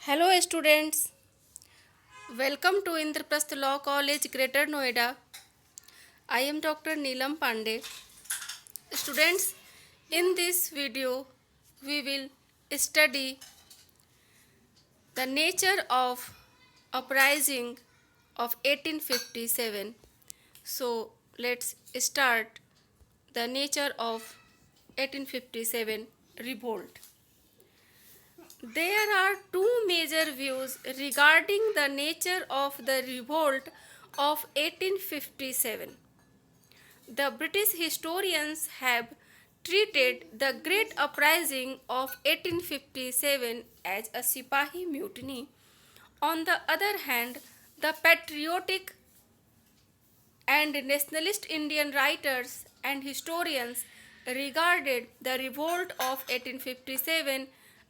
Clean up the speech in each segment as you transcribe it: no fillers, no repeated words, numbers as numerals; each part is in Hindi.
Hello students, welcome to Indraprasth Law College, Greater Noida. I am Dr. Neelam Pandey. Students, in this video we will study the nature of uprising of 1857. So let's start the nature of 1857 revolt. There are two major views regarding the nature of the revolt of 1857. The British historians have treated the Great Uprising of 1857 as a Sipahi mutiny. On the other hand, the patriotic and nationalist Indian writers and historians regarded the revolt of 1857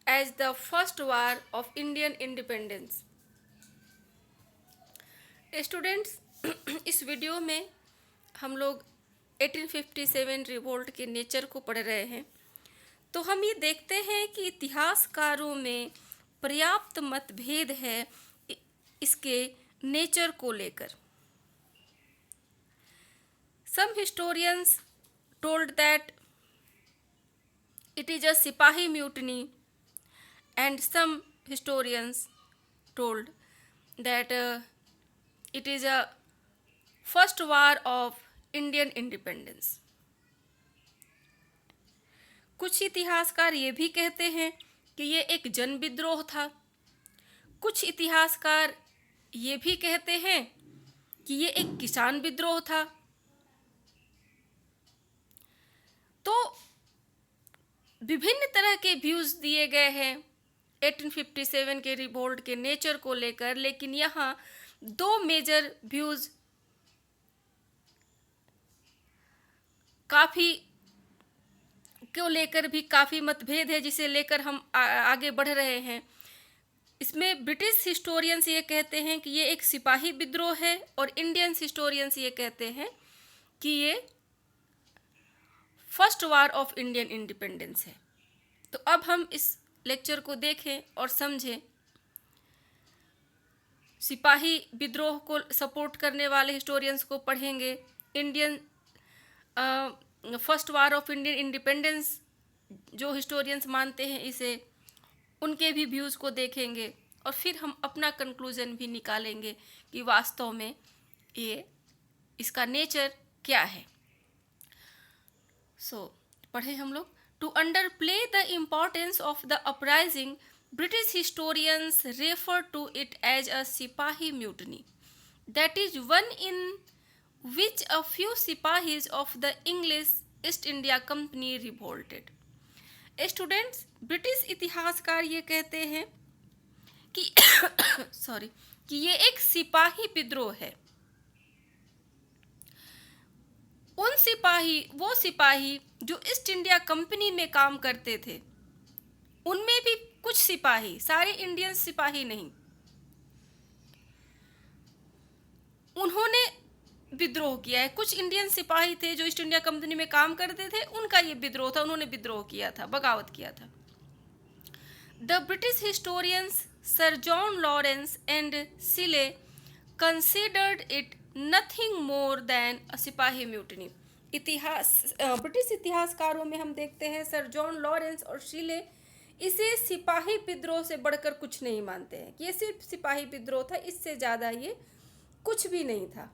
as the first war of Indian independence. Students इस वीडियो में हम लोग 1857 रिवोल्ट के नेचर को पढ़ रहे हैं। तो हम ये देखते हैं कि इतिहासकारों में पर्याप्त मतभेद है इसके नेचर को लेकर। Some historians told that it is a Sipahi mutiny and some historians told that it is a first war of Indian independence. कुछ इतिहासकार ये भी कहते हैं कि ये एक जन विद्रोह था। कुछ इतिहासकार ये भी कहते हैं कि ये एक किसान विद्रोह था। तो विभिन्न तरह के व्यूज दिए गए हैं 1857 के रिवोल्ट के नेचर को लेकर, लेकिन यहाँ दो मेजर व्यूज काफ़ी को लेकर भी काफ़ी मतभेद है, जिसे लेकर हम आगे बढ़ रहे हैं। इसमें ब्रिटिश हिस्टोरियंस ये कहते हैं कि ये एक सिपाही विद्रोह है और इंडियन हिस्टोरियंस ये कहते हैं कि ये first war of Indian independence है। तो अब हम इस लेक्चर को देखें और समझें। सिपाही विद्रोह को सपोर्ट करने वाले हिस्टोरियंस को पढ़ेंगे, Indian first war of Indian independence जो हिस्टोरियंस मानते हैं इसे, उनके भी व्यूज़ को देखेंगे और फिर हम अपना कंक्लूजन भी निकालेंगे कि वास्तव में ये इसका नेचर क्या है। पढ़े हम लोग। To underplay the importance of the uprising, British historians refer to it as a Sipahi mutiny, that is, one in which a few Sipahis of the English East India Company revolted. Students, British इतिहासकार ये कहते हैं कि कि ये एक सिपाही विद्रोह है। वो सिपाही जो ईस्ट इंडिया कंपनी में काम करते थे, उनमें भी कुछ सिपाही, सारे इंडियन सिपाही नहीं, उन्होंने विद्रोह किया है। कुछ इंडियन सिपाही थे जो ईस्ट इंडिया कंपनी में काम करते थे, उनका ये विद्रोह था, उन्होंने विद्रोह किया था, बगावत किया था। The British historians Sir John Lawrence and Seeley considered it nothing more than a sipahi mutiny. British इतिहासकारों में हम देखते हैं सर जॉन लॉरेंस और शिले इसे सिपाही विद्रोह से बढ़कर कुछ नहीं मानते हैं कि ये सिर्फ सिपाही विद्रोह था, इससे ज़्यादा ये कुछ भी नहीं था।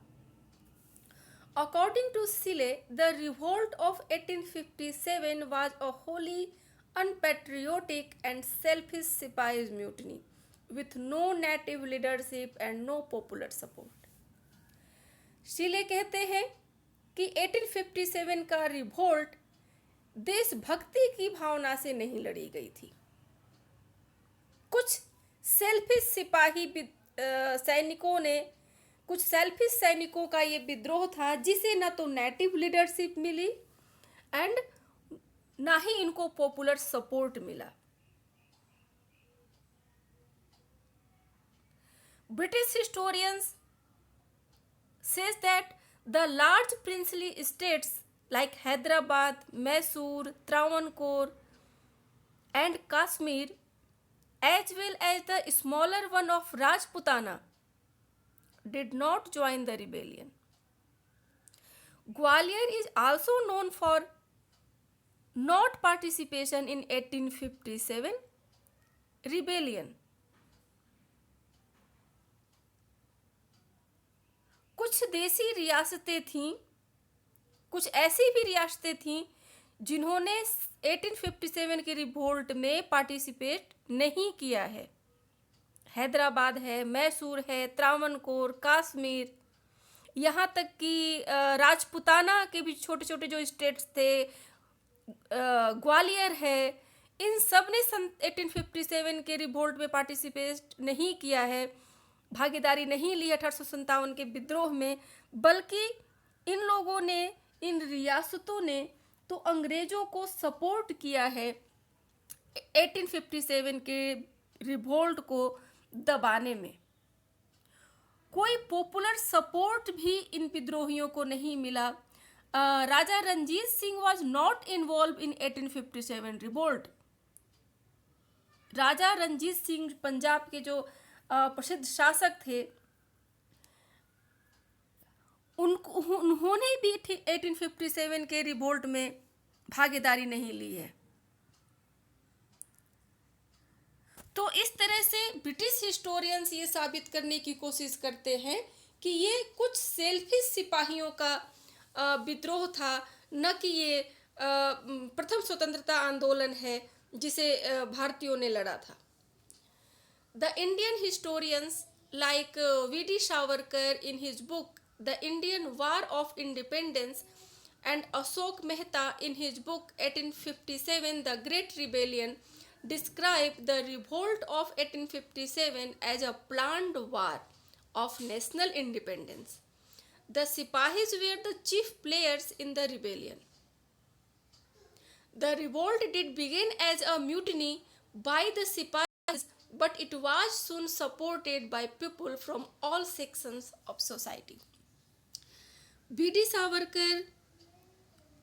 According to Sile, the revolt of 1857 was a wholly unpatriotic and selfish Sipahi's mutiny, with no native leadership and no popular support. Sile कहते हैं कि 1857 का रिवोल्ट देशभक्ति की भावना से नहीं लड़ी गई थी। कुछ सेल्फिश सिपाही कुछ सेल्फिश सैनिकों का ये विद्रोह था, जिसे न तो नेटिव लीडरशिप मिली एंड ना ही इनको पॉपुलर सपोर्ट मिला। British historians says that the large princely states like Hyderabad, Mysore, Travancore and Kashmir as well as the smaller one of Rajputana did not join the rebellion. Gwalior is also known for not participation in 1857 rebellion. कुछ देसी रियासतें थीं, कुछ ऐसी भी रियासतें थीं जिन्होंने 1857 के रिवोल्ट में पार्टिसिपेट नहीं किया है. हैदराबाद है, मैसूर है, त्रावणकोर, कश्मीर, यहाँ तक कि राजपुताना के भी छोटे छोटे जो स्टेट्स थे, ग्वालियर है, इन सब ने सन 1857 के रिवोल्ट में पार्टिसिपेट नहीं किया है, भागीदारी नहीं ली 1857 के विद्रोह में. बल्कि इन लोगों ने, इन रियासतों ने तो अंग्रेजों को सपोर्ट किया है 1857 के रिवोल्ट को दबाने में. कोई पॉपुलर सपोर्ट भी इन विद्रोहियों को नहीं मिला. Raja Ranjit Singh was not involve in 1857 revolt. Raja Ranjit Singh Punjab के जो प्रसिद्ध शासक थे, उन्होंने भी 1857 के रिवोल्ट में भागीदारी नहीं ली है. तो इस तरह से ब्रिटिश हिस्टोरियंस ये साबित करने की कोशिश करते हैं कि ये कुछ सेल्फिश सिपाहियों का विद्रोह था, न कि ये प्रथम स्वतंत्रता आंदोलन है जिसे भारतीयों ने लड़ा था. The Indian historians like VD. Savarkar in his book the Indian war of independence and Ashok Mehta in his book 1857 The Great Rebellion described the revolt of 1857 as a planned war of national independence. The Sipahis were the chief players in the rebellion. The revolt did begin as a mutiny by the Sipahis, but it was soon supported by people from all sections of society. B.D. Savarkar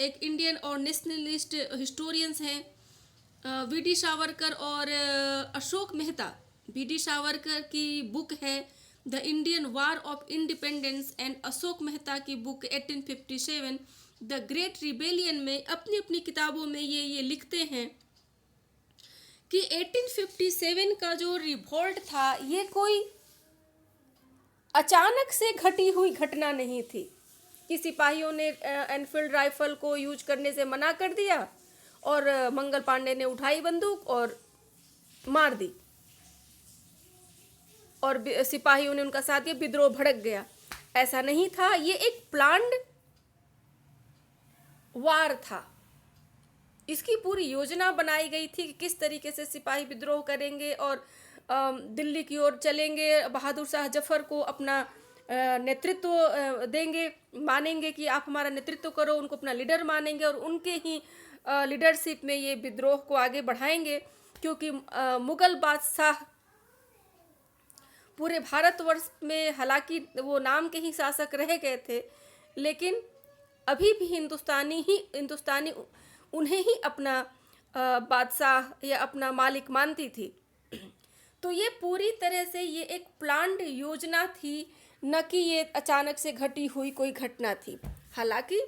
एक इंडियन और नेशनलिस्ट हिस्टोरियंस हैं. वी.डी. सावरकर और अशोक मेहता, वी.डी. सावरकर की बुक है the Indian war of independence and Ashok Mehta की बुक 1857 द ग्रेट रिबेलियन में अपनी अपनी किताबों में ये लिखते हैं कि 1857 का जो रिवोल्ट था ये कोई अचानक से घटी हुई घटना नहीं थी कि सिपाहियों ने एनफील्ड राइफल को यूज करने से मना कर दिया और मंगल पांडे ने उठाई बंदूक और मार दी और सिपाहियों ने उनका साथ दिया, विद्रोह भड़क गया. ऐसा नहीं था. ये एक प्लान्ड वार था. इसकी पूरी योजना बनाई गई थी कि किस तरीके से सिपाही विद्रोह करेंगे और दिल्ली की ओर चलेंगे, बहादुर शाह जफर को अपना नेतृत्व देंगे, मानेंगे कि आप हमारा नेतृत्व करो, उनको अपना लीडर मानेंगे और उनके ही लीडरशिप में ये विद्रोह को आगे बढ़ाएंगे. क्योंकि मुगल बादशाह पूरे भारतवर्ष में हालांकि वो नाम के ही शासक रह गए थे, लेकिन अभी भी हिंदुस्तानी उन्हें ही अपना बादशाह या अपना मालिक मानती थी. तो ये पूरी तरह से ये एक प्लान्ड योजना थी, न कि ये अचानक से घटी हुई कोई घटना थी. हालांकि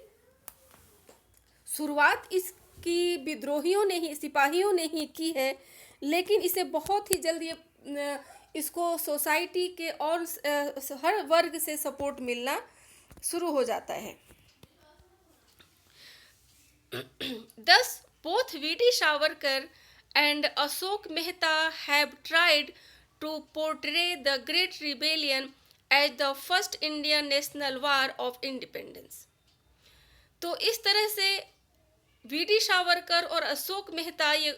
शुरुआत इसकी विद्रोहियों ने ही, सिपाहियों ने ही की है, लेकिन इसे बहुत ही जल्दी इसको सोसाइटी के और हर वर्ग से सपोर्ट मिलना शुरू हो जाता है. Thus, both V.D. Savarkar and Ashok Mehta have tried to portray the Great Rebellion as the first Indian national war of independence. तो इस तरह से V.D. सावरकर और अशोक मेहता ये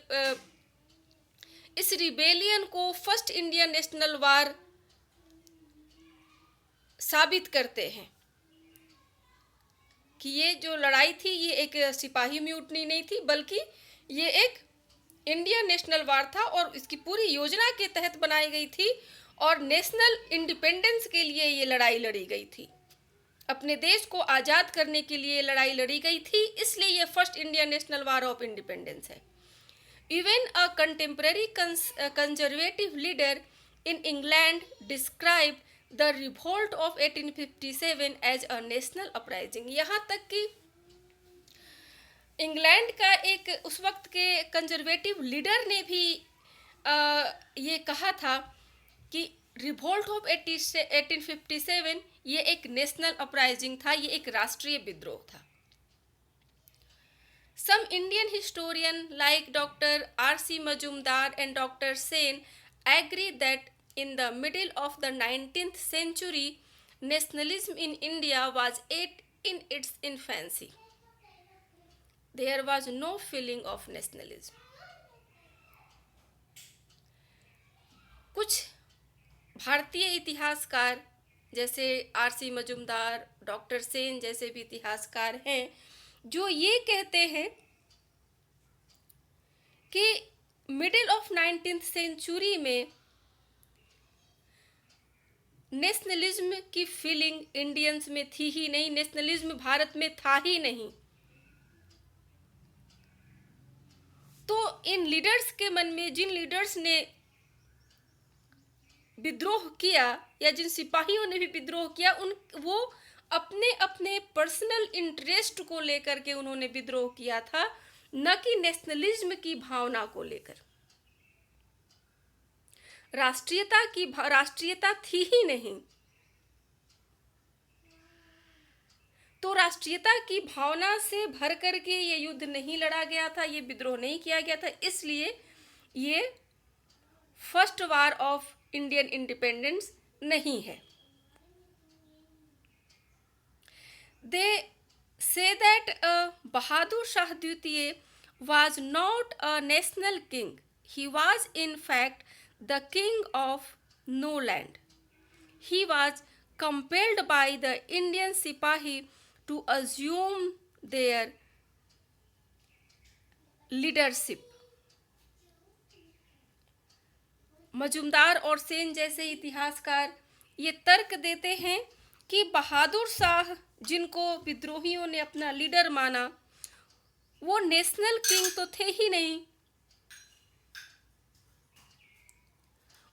इस रिबेलियन को फर्स्ट इंडियन नेशनल वार साबित करते हैं कि ये जो लड़ाई थी ये एक सिपाही म्यूटनी नहीं थी, बल्कि ये एक इंडियन नेशनल वार था और इसकी पूरी योजना के तहत बनाई गई थी और नेशनल इंडिपेंडेंस के लिए ये लड़ाई लड़ी गई थी. अपने देश को आज़ाद करने के लिए लड़ाई लड़ी गई थी, इसलिए ये first Indian national war of independence है. Even a contemporary conservative leader in England described the revolt of 1857 as a national uprising. यहाँ तक कि इंग्लैंड का एक उस वक्त के कंजर्वेटिव लीडर ने भी ये कहा था कि रिवोल्ट ऑफ 1857 ये एक नेशनल अपराइजिंग था, ये एक राष्ट्रीय विद्रोह था. Some Indian historians like Dr. R.C. Majumdar and Dr. Sen agree that in the middle of the 19th century, nationalism in India was in its infancy. There was no feeling of nationalism. कुछ भारतीय इतिहासकार जैसे आर.सी. मजुमदार, डॉक्टर सेन जैसे भी इतिहासकार हैं जो ये कहते हैं कि मिडिल ऑफ 19th सेंचुरी में नेशनलिज्म की फीलिंग इंडियंस में थी ही नहीं, नेशनलिज्म भारत में था ही नहीं. तो इन लीडर्स के मन में, जिन लीडर्स ने विद्रोह किया या जिन सिपाहियों ने भी विद्रोह किया, वो अपने अपने पर्सनल इंटरेस्ट को लेकर के उन्होंने विद्रोह किया था, न कि नेशनलिज्म की भावना को लेकर. राष्ट्रीयता थी ही नहीं. तो राष्ट्रीयता की भावना से भर करके ये युद्ध नहीं लड़ा गया था, ये विद्रोह नहीं किया गया था. इसलिए ये first war of Indian independence नहीं है. They say that Bahadur Shah Dwitiya was not a national king. He was in fact the king of no land. He was compelled by the Indian Sipahi to assume their leadership. Majumdar और सेन जैसे इतिहासकार ये तर्क देते हैं कि बहादुर शाह, जिनको विद्रोहियों ने अपना लीडर माना, वो नेशनल किंग तो थे ही नहीं.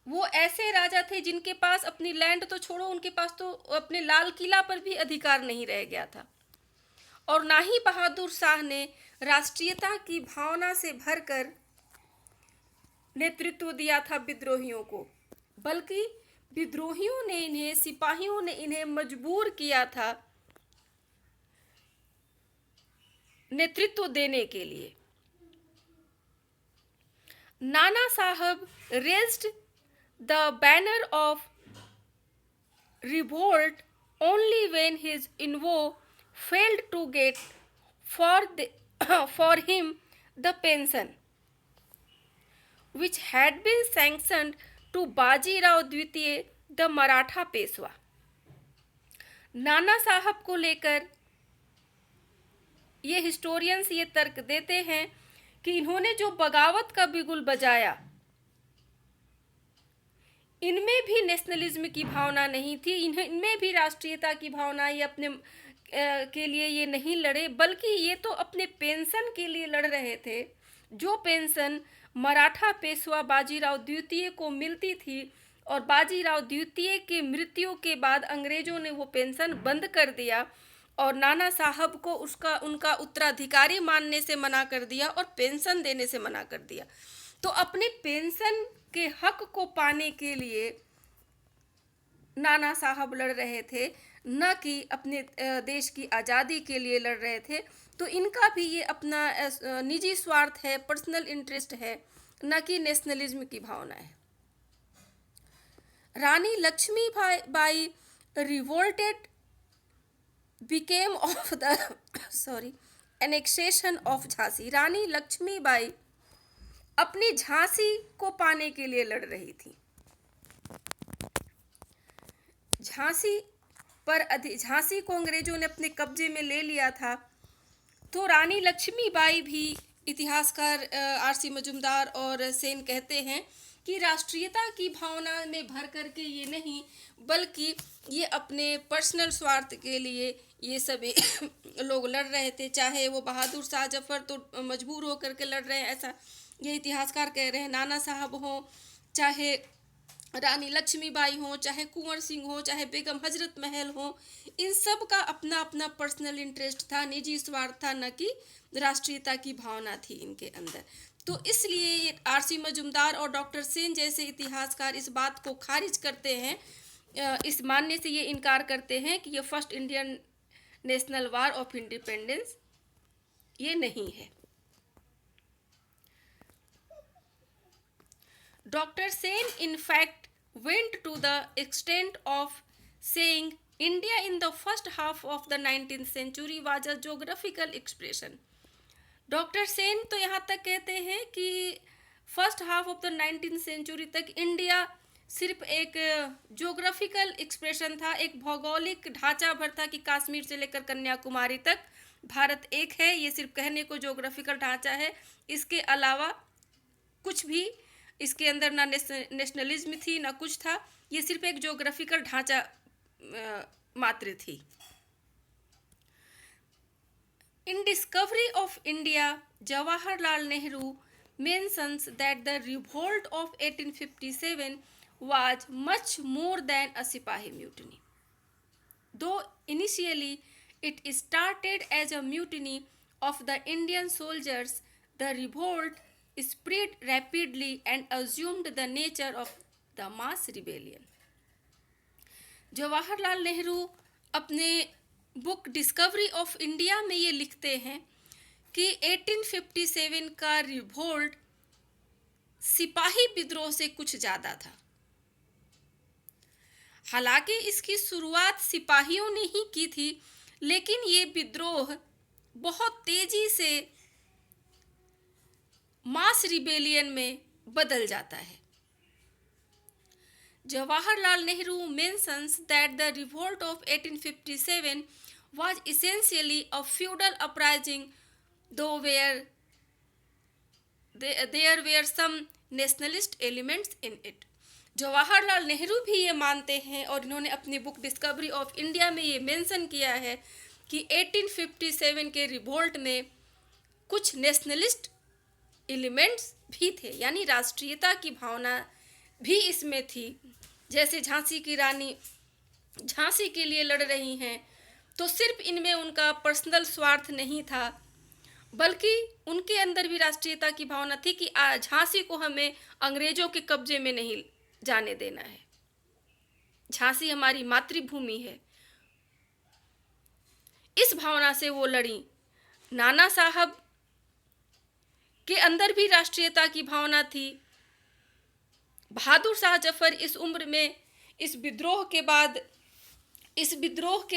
वो ऐसे राजा थे जिनके पास अपनी लैंड तो छोड़ो, उनके पास तो अपने लाल किला पर भी अधिकार नहीं रह गया था. और ना ही बहादुर शाह ने राष्ट्रीयता की भावना से भरकर नेतृत्व दिया था विद्रोहियों को, बल्कि विद्रोहियों ने इन्हें, सिपाहियों ने इन्हें मजबूर किया था नेतृत्व देने के लिए. नाना साहब raised the banner of revolt only when his envoy failed to get for him the pension which had been sanctioned to Baji Rao Dwitiya, the Maratha Peshwa. नाना साहब को लेकर ये हिस्टोरियंस ये तर्क देते हैं कि इन्होंने जो बगावत का बिगुल बजाया, इनमें भी नेशनलिज्म की भावना नहीं थी, इनमें भी राष्ट्रीयता की भावना, ये अपने के लिए ये नहीं लड़े, बल्कि ये तो अपने पेंशन के लिए लड़ रहे थे. जो पेंशन मराठा पेशवा बाजीराव द्वितीय को मिलती थी, और बाजीराव द्वितीय की मृत्यु के बाद अंग्रेजों ने वो पेंशन बंद कर दिया और नाना साहब को उनका उत्तराधिकारी मानने से मना कर दिया और पेंशन देने से मना कर दिया. तो अपने पेंशन के हक को पाने के लिए नाना साहब लड़ रहे थे, न कि अपने देश की आज़ादी के लिए लड़ रहे थे. तो इनका भी ये अपना निजी स्वार्थ है, पर्सनल इंटरेस्ट है, न कि नेशनलिज्म की भावना है. Rani Lakshmibai revolted became of the annexation of Jhansi. Rani Lakshmibai अपनी झांसी को पाने के लिए लड़ रही थी. झांसी को अंग्रेजों ने अपने कब्जे में ले लिया था. तो रानी लक्ष्मीबाई भी, इतिहासकार आर.सी. मजुमदार और सेन कहते हैं कि राष्ट्रीयता की भावना में भर करके ये नहीं, बल्कि ये अपने पर्सनल स्वार्थ के लिए ये सभी लोग लड़ रहे थे. चाहे वो बहादुर शाह जफर तो मजबूर होकर के लड़ रहे हैं ऐसा ये इतिहासकार कह रहे हैं, नाना साहब हों, चाहे रानी लक्ष्मीबाई हों, चाहे कुंवर सिंह हो, चाहे बेगम हजरत महल हो, इन सब का अपना अपना पर्सनल इंटरेस्ट था, निजी स्वार्थ था, न कि राष्ट्रीयता की भावना थी इनके अंदर। तो इसलिए आरसी मजुमदार और डॉक्टर सेन जैसे इतिहासकार इस बात को खारिज करते हैं, इस मानने से ये इनकार करते हैं कि ये first Indian national war of independence ये नहीं है। Dr. Sen, in fact, went to the extent of saying India in the first half of the 19th century was a geographical expression. Doctor Sen तो यहाँ तक कहते हैं कि first half of the 19th century तक इंडिया सिर्फ एक जोग्राफिकल एक्सप्रेशन था, एक भौगोलिक ढांचा भर था कि कश्मीर से लेकर कन्याकुमारी तक भारत एक है, ये सिर्फ कहने को जोग्राफिकल ढांचा है। इसके अलावा कुछ भी इसके अंदर ना नेशनलिज्म थी ना कुछ था, ये सिर्फ एक जोग्राफिकल ढांचा मात्र थी। In Discovery of India, Jawaharlal Nehru mentions that the revolt of 1857 was much more than a Sipahi mutiny. Though initially it started as a mutiny of the Indian soldiers, the revolt spread rapidly and assumed the nature of the mass rebellion. Jawaharlal Nehru अपने बुक डिस्कवरी ऑफ इंडिया में ये लिखते हैं कि 1857 का रिवोल्ट सिपाही विद्रोह से कुछ ज़्यादा था। हालांकि इसकी शुरुआत सिपाहियों ने ही की थी, लेकिन ये विद्रोह बहुत तेजी से मास रिबेलियन में बदल जाता है। Jawaharlal Nehru mentions that the revolt of 1857 was essentially a feudal uprising, though there were some nationalist elements in it. Jawaharlal Nehru भी ये मानते हैं और इन्होंने अपनी बुक डिस्कवरी ऑफ इंडिया में ये मेंशन किया है कि 1857 के रिवोल्ट में कुछ नेशनलिस्ट एलिमेंट्स भी थे, यानी राष्ट्रीयता की भावना भी इसमें थी। जैसे झांसी की रानी झांसी के लिए लड़ रही हैं, तो सिर्फ इनमें उनका पर्सनल स्वार्थ नहीं था, बल्कि उनके अंदर भी राष्ट्रीयता की भावना थी कि झांसी को हमें अंग्रेजों के कब्जे में नहीं जाने देना है, झांसी हमारी मातृभूमि है। इस भावना से वो लड़ी। नाना साहब के अंदर भी राष्ट्रीयता की भावना थी। बहादुर शाह जफर इस उम्र में इस विद्रोह के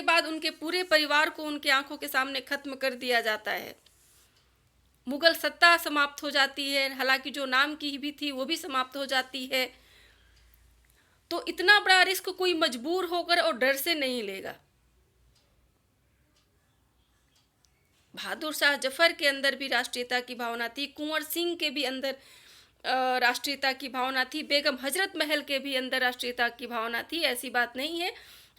बाद उनके पूरे परिवार को उनके आंखों के सामने खत्म कर दिया जाता है। मुगल सत्ता समाप्त हो जाती है, हालांकि जो नाम की भी थी वो भी समाप्त हो जाती है। तो इतना बड़ा रिस्क कोई मजबूर होकर और डर से नहीं लेगा। बहादुर शाह जफर के अंदर भी राष्ट्रीयता की भावना थी, कुंवर सिंह के भी अंदर राष्ट्रीयता की भावना थी, बेगम हजरत महल के भी अंदर राष्ट्रीयता की भावना थी। ऐसी बात नहीं है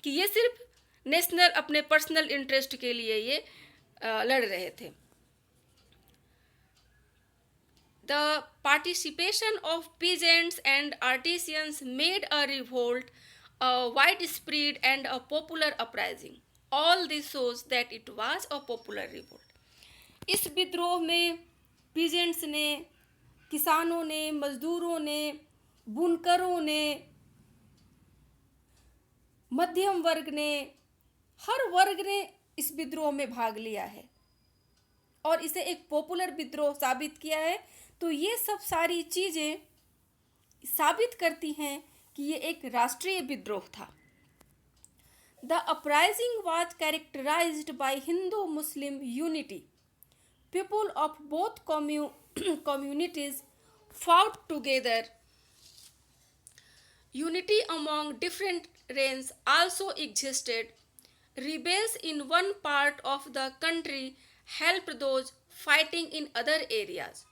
कि ये सिर्फ नेशनल अपने पर्सनल इंटरेस्ट के लिए ये लड़ रहे थे। The participation of peasants and artisans made a revolt a widespread and a popular uprising. All this shows that it was a popular revolt. इस विद्रोह में पीजेंट्स ने, किसानों ने, मजदूरों ने, बुनकरों ने, मध्यम वर्ग ने, हर वर्ग ने इस विद्रोह में भाग लिया है और इसे एक पॉपुलर विद्रोह साबित किया है। तो ये सब सारी चीज़ें साबित करती हैं कि ये एक राष्ट्रीय विद्रोह था। The uprising was characterised by Hindu Muslim unity. People of both communities fought together. Unity among different ranks also existed. Rebels in one part of the country helped those fighting in other areas.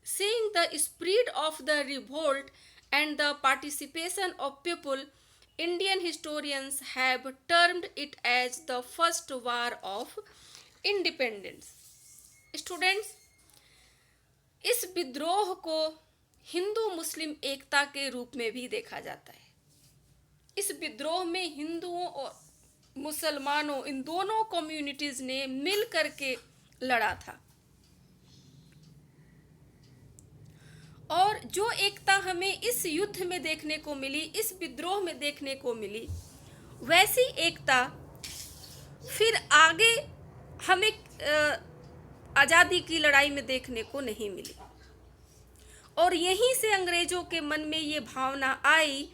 Seeing the spread of the revolt and the participation of people, Indian historians have termed it as the first war of independence. Students, इस विद्रोह को हिंदू मुस्लिम एकता के रूप में भी देखा जाता है। इस विद्रोह में हिंदुओं और मुसलमानों इन दोनों कम्युनिटीज ने मिल करके लड़ा था, और जो एकता हमें इस युद्ध में देखने को मिली, इस विद्रोह में देखने को मिली, वैसी एकता फिर आगे हमें आज़ादी की लड़ाई में देखने को नहीं मिली। और यहीं से अंग्रेजों के मन में ये भावना आई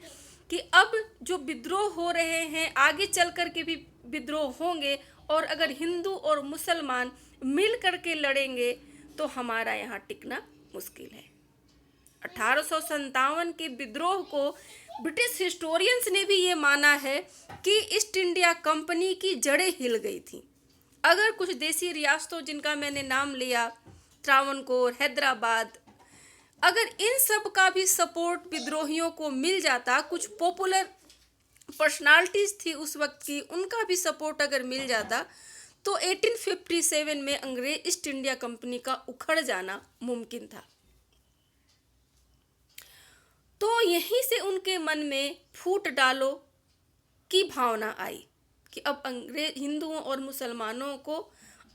कि अब जो विद्रोह हो रहे हैं, आगे चल कर के भी विद्रोह होंगे, और अगर हिंदू और मुसलमान मिल करके लड़ेंगे तो हमारा यहाँ टिकना मुश्किल है। 1857 के विद्रोह को ब्रिटिश हिस्टोरियंस ने भी ये माना है कि ईस्ट इंडिया कंपनी की जड़ें हिल गई थी। अगर कुछ देसी रियासतों जिनका मैंने नाम लिया, त्रावणकोर, हैदराबाद, अगर इन सब का भी सपोर्ट विद्रोहियों को मिल जाता, कुछ पॉपुलर पर्सनालिटीज थी उस वक्त की, उनका भी सपोर्ट अगर मिल जाता, तो 1857 में अंग्रेज ईस्ट इंडिया कंपनी का उखड़ जाना मुमकिन था। तो यहीं से उनके मन में फूट डालो की भावना आई कि अब अंग्रेज हिंदुओं और मुसलमानों को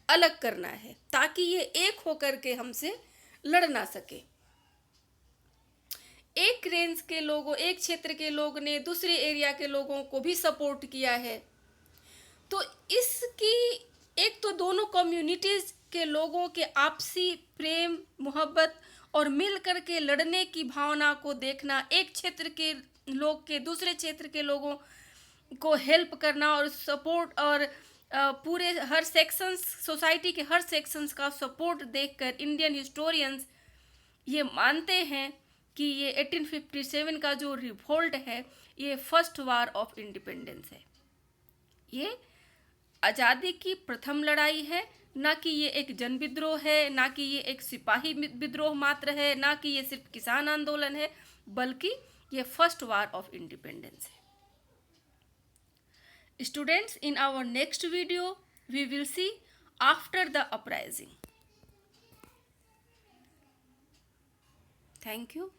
अलग करना है, ताकि ये एक होकर के हमसे लड़ ना सके। एक रेंज के लोगों, एक क्षेत्र के लोग ने दूसरे एरिया के लोगों को भी सपोर्ट किया है। तो इसकी एक तो दोनों कम्युनिटीज के लोगों के आपसी प्रेम मोहब्बत और मिल करके लड़ने की भावना को देखना, एक क्षेत्र के लोग के दूसरे क्षेत्र के लोगों को हेल्प करना और सपोर्ट, और पूरे हर सेक्शंस, सोसाइटी के हर सेक्शंस का सपोर्ट देखकर इंडियन हिस्टोरियंस ये मानते हैं कि ये 1857 का जो रिवोल्ट है, ये फर्स्ट वार ऑफ इंडिपेंडेंस है। ये आज़ादी की प्रथम लड़ाई है, ना कि ये एक जन विद्रोह है, ना कि ये एक सिपाही विद्रोह मात्र है, ना कि ये सिर्फ किसान आंदोलन है, बल्कि ये फर्स्ट वार ऑफ इंडिपेंडेंस है। Students, in our next video we will see after the uprising. Thank you.